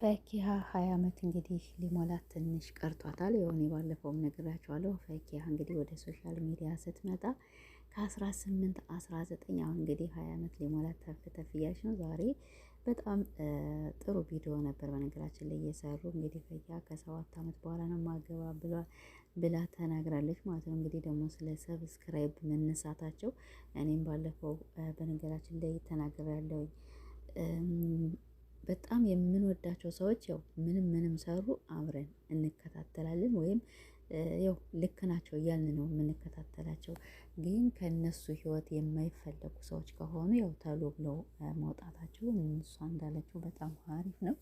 ፈኪሀ 20 ዓመት እንግዲህ ሊሞላት ትንሽ ቀርቷታል። የሆነ ባለፈውም ነግራችኋለሁ። ፈኪሀ እንግዲህ ወደ ሶሻል ሚዲያ ስትመጣ ከ18 19 አሁን እንግዲህ 20 ዓመት ሊሞላት ተፍ ተፍ እያለች ነው። ዛሬ በጣም ጥሩ ቪዲዮ ነበር በነገራችን ላይ እየሰሩ እንግዲህ ፈኪሀ ከ7 ዓመት በኋላ ነው ማገባ ብላ ተናግራለች ማለት ነው። እንግዲህ ደግሞ ስለ ሰብስክራይብ መነሳታቸው እኔም ባለፈው በነገራችን ላይ ተናግሬያለሁ። በጣም የምንወዳቸው ሰዎች ያው ምንም ሰሩ አብረን እንከታተላለን ወይም ያው ልክ ናቸው እያልን ነው የምንከታተላቸው። ግን ከነሱ ህይወት የማይፈለጉ ሰዎች ከሆኑ ያው ተሎ ብለው መውጣታቸው እሷ እንዳለችው በጣም አሪፍ ነው።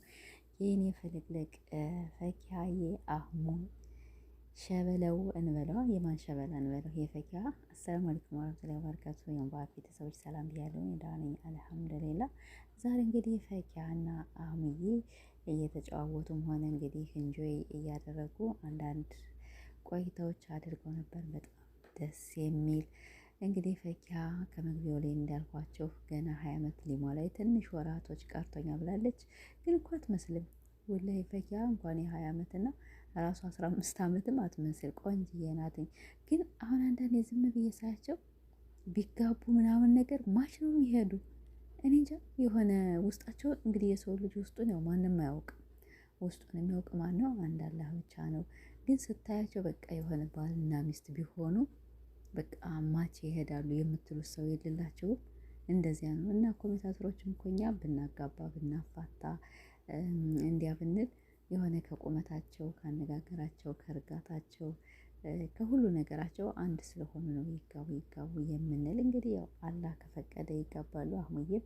የኔ ፍልቅልቅ ፈኪሀዬ አህሙን ሸበለው እንበለዋ። የማን ሸበላ እንበለው? የፈኪሀ። አሰላሙ አለይኩም ወራህመቱላሂ ወበረካቱ። የሙባረክ ቤተሰቦች ሰላም ብያለሁ። ደህና ነኝ አልሐምዱሊላህ። ዛሬ እንግዲህ ፈኪሀና አህሙዬ እየተጨዋወቱም ሆነ እንግዲህ እንጆይ እያደረጉ አንዳንድ ቆይታዎች አድርገው ነበር። በጣም ደስ የሚል እንግዲህ ፈኪሀ ከመግቢያው ላይ እንዳልኳቸው ገና 20 ዓመት ሊሞላኝ ትንሽ ወራቶች ቀርቶኛ ብላለች። ግን እኮ አትመስልም ወላሂ ፈኪሀ እንኳን የ20 ዓመት እና ራሱ 15 ዓመትም አትመስል ቆንጅዬ ናትኝ። ግን አሁን አንዳንዴ ዝም ብዬ ሳያቸው ቢጋቡ ምናምን ነገር ማች ነው የሚሄዱ። እኔ እንጃ የሆነ ውስጣቸው እንግዲህ የሰው ልጅ ውስጡን ያው ማንም አያውቅም። ውስጡን የሚያውቅ ማን ነው? አንድ አላህ ብቻ ነው። ግን ስታያቸው በቃ የሆነ ባልና ሚስት ቢሆኑ በቃ ማች ይሄዳሉ የምትሉት ሰው የሌላቸውም። እንደዚያ ነው። እና ኮሜንታተሮችም እኮ እኛ ብናጋባ ብናፋታ እንዲያ ብንል የሆነ ከቁመታቸው ከአነጋገራቸው ከእርጋታቸው ከሁሉ ነገራቸው አንድ ስለሆኑ ነው ይጋቡ የምንል። እንግዲህ ያው አላህ ከፈቀደ ይጋባሉ። አህሙዬም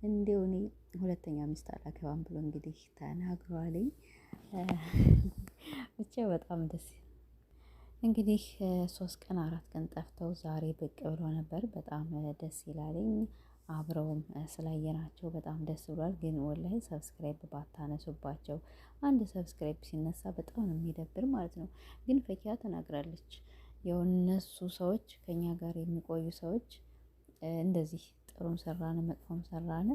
እንዲሁ እኔ ሁለተኛ ሚስት አላገባም ብሎ እንግዲህ ተናግሯልኝ። ብቻ በጣም ደስ እንግዲህ 3 ቀን 4 ቀን ጠፍተው ዛሬ ብቅ ብሎ ነበር። በጣም ደስ ይላልኝ። አብረውም ስላየናቸው በጣም ደስ ብሏል። ግን ወላሂ ሰብስክራይብ ባታነሱባቸው። አንድ ሰብስክራይብ ሲነሳ በጣም ነው የሚደብር ማለት ነው። ግን ፈኪሀ ተናግራለች። የእነሱ ሰዎች ከኛ ጋር የሚቆዩ ሰዎች እንደዚህ ጥሩም ሰራነ መጥፎም ሰራነ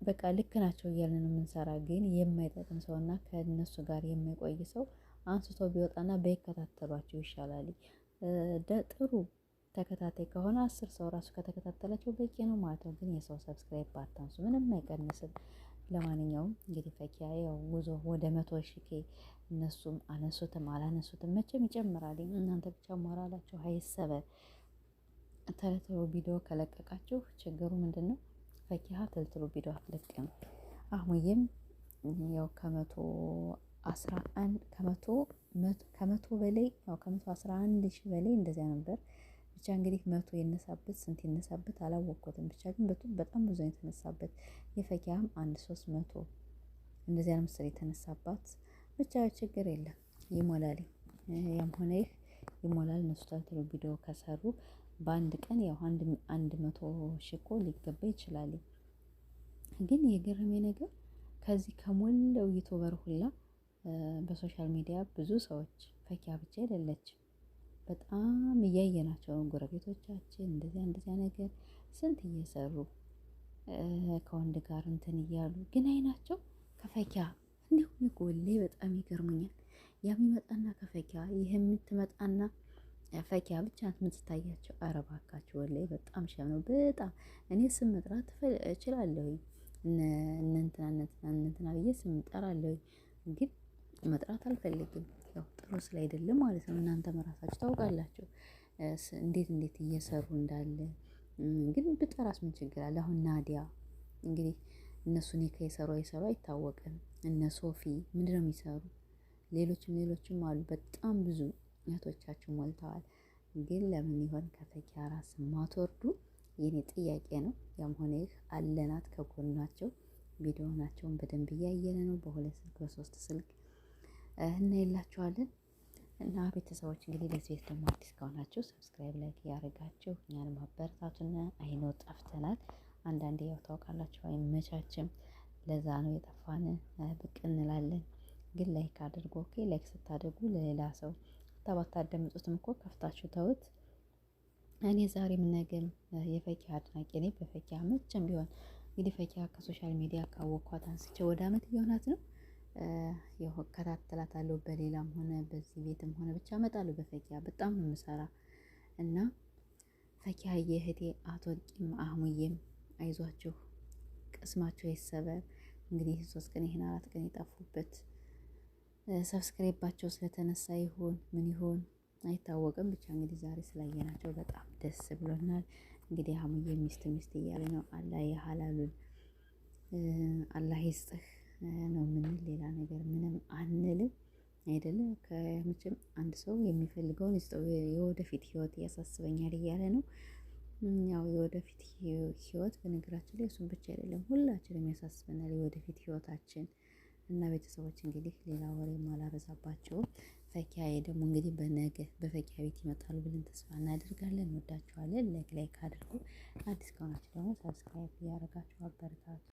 በቃ ልክ ናቸው እያልን ነው የምንሰራ። ግን የማይጠቅም ሰውና ከእነሱ ጋር የማይቆይ ሰው አንስቶ ቢወጣና ባይከታተሏቸው ይሻላል። ጥሩ ተከታታይ ከሆነ 10 ሰው ራሱ ከተከታተላቸው በቂ ነው ማለት ነው። ግን የሰው ሰብስክራይብ ባታንሱ ምንም አይቀንስም። ለማንኛውም እንግዲህ ፈኪሀ ያው ጉዞ ወደ 100,000 እነሱም አነሱትም አላነሱትም መቼም ይጨምራል። እናንተ ብቻ ሞራላችሁ አይሰበር። ተለትሎ ቪዲዮ ከለቀቃችሁ ችግሩ ምንድነው? ፈኪሀ ተልትሎ ቪዲዮ አትለቅም። አህሙዬም ያው ከመቶ በላይ ያው ከ111,000 በላይ እንደዚያ ነበር። ብቻ እንግዲህ 100 የነሳበት ስንት የነሳበት አላወቅኩትም። ብቻ ግን በጣም ብዙ የተነሳበት የፈኪሀም 300 እንደዚያ ነው መሰለኝ የተነሳባት። ብቻ ችግር የለም ይሞላል። ያም ሆነ ይህ ይሞላል። እነሱ ተልትሎ ቪዲዮ ከሰሩ በአንድ ቀን ያው 100,000 እኮ ሊገባ ይችላል። ግን የገረመኝ ነገር ከዚህ ከሞላው ዩቲዩበር ሁላ በሶሻል ሚዲያ ብዙ ሰዎች ፈኪሀ ብቻ አይደለችም። በጣም እያየናቸው ነው። ጎረቤቶቻችን እንደዚያ ነገር ስንት እየሰሩ ከወንድ ጋር እንትን እያሉ ግን አይናቸው ከፈኪሀ እንዲሁም ጎሌ በጣም ይገርሙኛል። የሚመጣና ከፈኪሀ ይህ የምትመጣና ፈኪሀ ብቻ የምትታያቸው። ኧረ እባካችሁ ወላሂ በጣም ሸም ነው። በጣም እኔ ስም መጥራት እችላለሁኝ። እነ እንትና ብዬ ስም እጠራለሁኝ። ግን መጥራት አልፈልግም። ያው ጥሩ ስላይደለም ማለት ነው። እናንተም ራሳችሁ ታውቃላችሁ እንዴት እየሰሩ እንዳለ። ግን ብጠራስ ምን ችግር አለ? አሁን ናዲያ እንግዲህ እነሱ ኒካ የሰሩ አይሰሩ አይታወቅም። እነ ሶፊ ምንድነው የሚሰሩ? ሌሎችም አሉ። በጣም ብዙ እህቶቻችሁ ሞልተዋል። ግን ለምን ይሆን ከፈኪሀ ራስ ማትወርዱ? የኔ ጥያቄ ነው። ያም ሆነ ይህ አለናት ከጎናቸው። ቪዲዮ ናቸውን በደንብ እያየነ ነው። በ2 ስልክ በ3 ስልክ እናይላችኋለን። እና ቤተሰቦች እንግዲህ ለዚህ ቤት ደግሞ አዲስ ከሆናችሁ ሰብስክራይብ ላይክ እያደረጋችሁ እኛንም አበረታቱን። አይኖ ጠፍተናል። አንዳንዴ ያው ታውቃላችሁ አይመቻችም። ለዛ ነው የጠፋን። ብቅ እንላለን። ግን ላይክ አድርጎ ኦኬ። ላይክ ስታደርጉ ለሌላ ሰው ባታዳምጡትም እኮ ከፍታችሁ ተውት። እኔ ዛሬም ነገም የፈኪሀ አድናቂ ነኝ። በፈኪሀ መቼም ቢሆን እንግዲህ ፈኪያ ከሶሻል ሚዲያ ካወቅኳት አንስቼ ወደ አመት እየሆናት ነው። ያው እከታተላታለሁ በሌላም ሆነ በዚህ ቤትም ሆነ ብቻ እመጣለሁ። በፈኪያ በጣም ነው የምሰራ እና ፈኪያ የእህቴ አትወድቂም። አህሙዬም አይዟችሁ ቅስማቸው ይሰበር። እንግዲህ 3 ቀን ይህን 4 ቀን የጠፉበት ሰብስክራይባቸው ስለተነሳ ይሆን ምን ይሆን አይታወቅም። ብቻ እንግዲህ ዛሬ ስላየናቸው በጣም ደስ ብሎናል። እንግዲህ አህሙዬ ሚስት ሚስት እያለ ነው። አላህ የሀላሉን አላህ ይስጥህ ነው ምንል፣ ሌላ ነገር ምንም አንልም አይደለም። ከመቼም አንድ ሰው የሚፈልገውን ይስጠው። የወደፊት ህይወት ያሳስበኛል እያለ ነው። ያው የወደፊት ህይወት በነገራችን ላይ እሱን ብቻ አይደለም ሁላችንም ያሳስበናል የወደፊት ህይወታችን እና ቤተሰቦች እንግዲህ ሌላ ወሬም አላበዛባቸውም። ፈኪያዬ ደግሞ እንግዲህ በነገ በፈኪያ ቤት ይመጣሉ ብለን ተስፋ እናደርጋለን። እንወዳችኋለን። ላይክ አድርጉ። አዲስ ከሆናችሁ ደግሞ ሰብስክራይብ እያደረጋችሁ አበረታቱ።